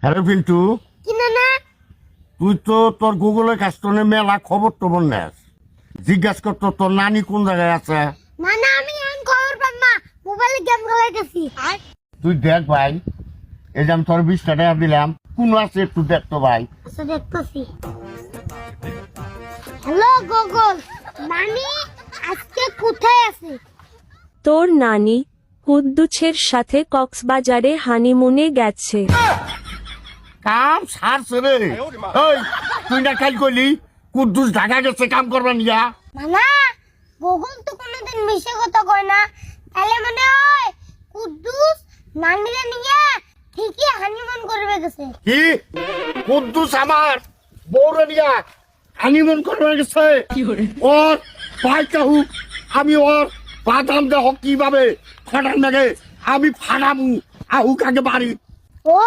Hello Pintu, কি না তুই তো তোর গুগলের কাছ থেকে মেলা খবর টবর নেস। জিজ্ঞাসা করতো তোর নানি কোন জায়গায় আছে। না না আমি এখন খবর পাম না, মোবাইলে গেম খেলাইতেছি। তুই দেখ ভাই, এই যে আমি তোর 20 টাকা দিলাম, কোন আছে একটু দেখতো ভাই। আচ্ছা দেখতেছি। হ্যালো গুগল, নানি আজকে কোথায় আছে? তোর নানি কুদ্দুছের সাথে কক্সবাজারে হানিমুনে গেছে। কাম সারছে রে। ওই তুই না খাই কইলি কুদ্দুস ঢাকা গেছে কাম করবা নিয়া। না না, গুগল তো কোনোদিন মিশে কথা কয় না। তাহলে মনে হয় কুদ্দুস নানিরে নিয়ে ঠিকই হানিমুন করবে গেছে। কি কুদ্দুস আমার বউরে নিয়া হানিমুন করবা গেছে? ওর ভাই কাহু, আমি ওর বাদাম দেহ কিভাবে ফাটান লাগে আমি ফাটামু আহু কাকে বাড়ি। ও